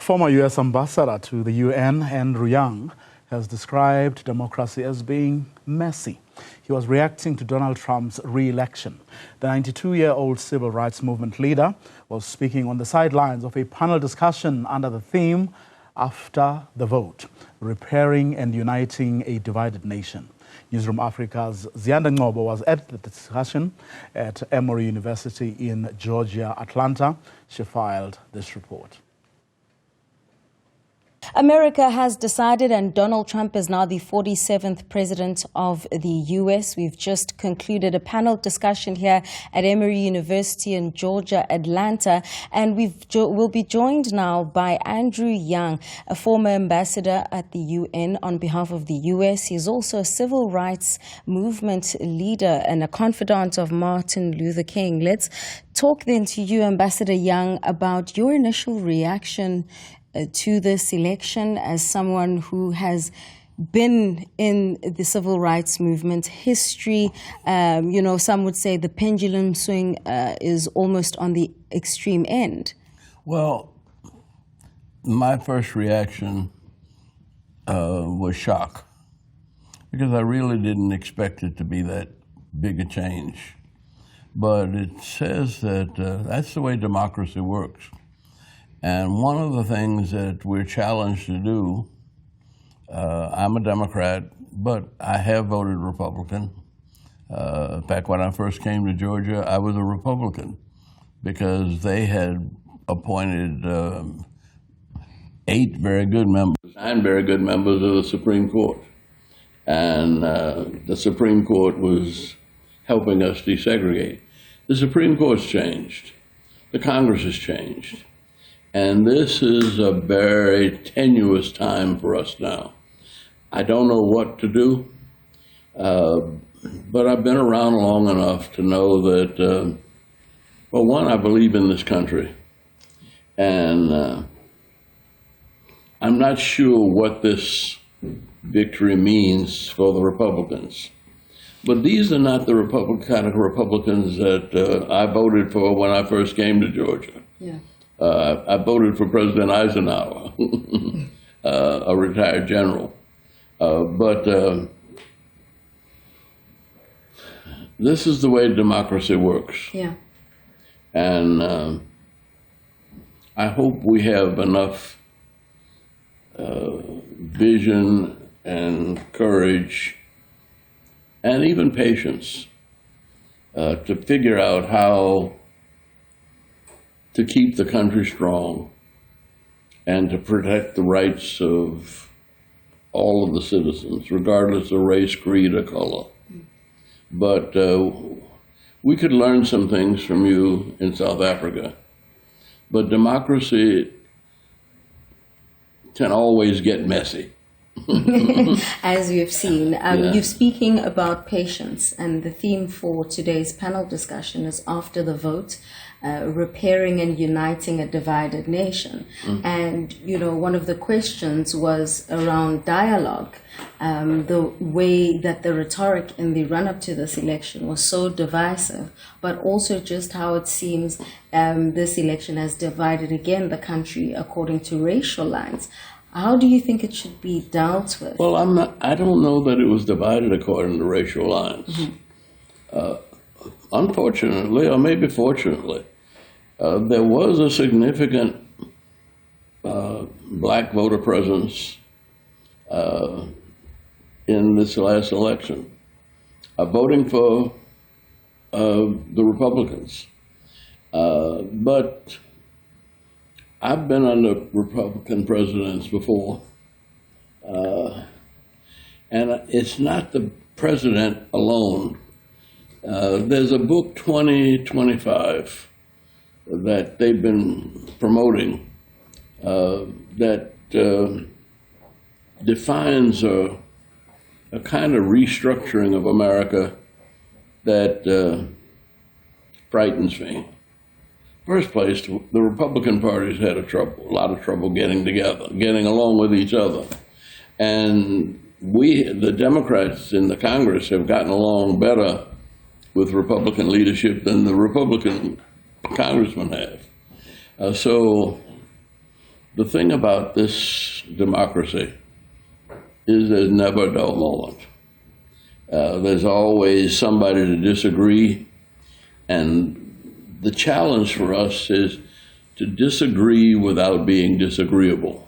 Former U.S. ambassador to the UN, Andrew Yang, has described democracy as being messy. He was reacting to Donald Trump's re-election. The 92-year-old civil rights movement leader was speaking on the sidelines of a panel discussion under the theme, After the Vote, Repairing and Uniting a Divided Nation. Newzroom Afrika's Ziyanda Ngcobo was at the discussion at Emory University in Georgia, Atlanta. She filed this report. America has decided, and Donald Trump is now the 47th president of the U.S. We've just concluded a panel discussion here at Emory University in Georgia, Atlanta, and we'll be joined now by Andrew Yang, a former ambassador at the UN on behalf of the U.S. He's also a civil rights movement leader and a confidant of Martin Luther King. Let's talk then to you, Ambassador Yang, about your initial reaction to this election as someone who has been in the civil rights movement history. Some would say the pendulum swing is almost on the extreme end. Well, my first reaction was shock, because I really didn't expect it to be that big a change. But it says that that's the way democracy works. And one of the things that we're challenged to do, I'm a Democrat, but I have voted Republican. In fact, when I first came to Georgia, I was a Republican because they had appointed 8 very good members, 9 very good members of the Supreme Court. And the Supreme Court was helping us desegregate. The Supreme Court's changed. The Congress has changed. And this is a very tenuous time for us now. I don't know what to do, but I've been around long enough to know that, well, one, I believe in this country. And I'm not sure what this victory means for the Republicans. But these are not the kind of Republicans that I voted for when I first came to Georgia. Yeah. I voted for President Eisenhower, a retired general. But this is the way democracy works. Yeah. And I hope we have enough vision and courage and even patience to figure out how to keep the country strong and to protect the rights of all of the citizens, regardless of race, creed, or color. But we could learn some things from you in South Africa. But democracy can always get messy. As you've seen. You're speaking about patience, and the theme for today's panel discussion is After the Vote, Repairing and Uniting a Divided Nation. And, one of the questions was around dialogue, the way that the rhetoric in the run-up to this election was so divisive, but also just how it seems this election has divided again the country according to racial lines. How do you think it should be dealt with? Well, I don't know that it was divided according to racial lines. Unfortunately, or maybe fortunately, there was a significant black voter presence in this last election, voting for the Republicans. But I've been under Republican presidents before, and it's not the president alone. There's a book, 2025, that they've been promoting that defines a kind of restructuring of America that frightens me. First place, the Republican party's had a lot of trouble getting together, getting along with each other. And the Democrats in the Congress have gotten along better with Republican leadership than the Republican congressmen have. So The thing about this democracy is there's never a dull moment. There's always somebody to disagree, and the challenge for us is to disagree without being disagreeable.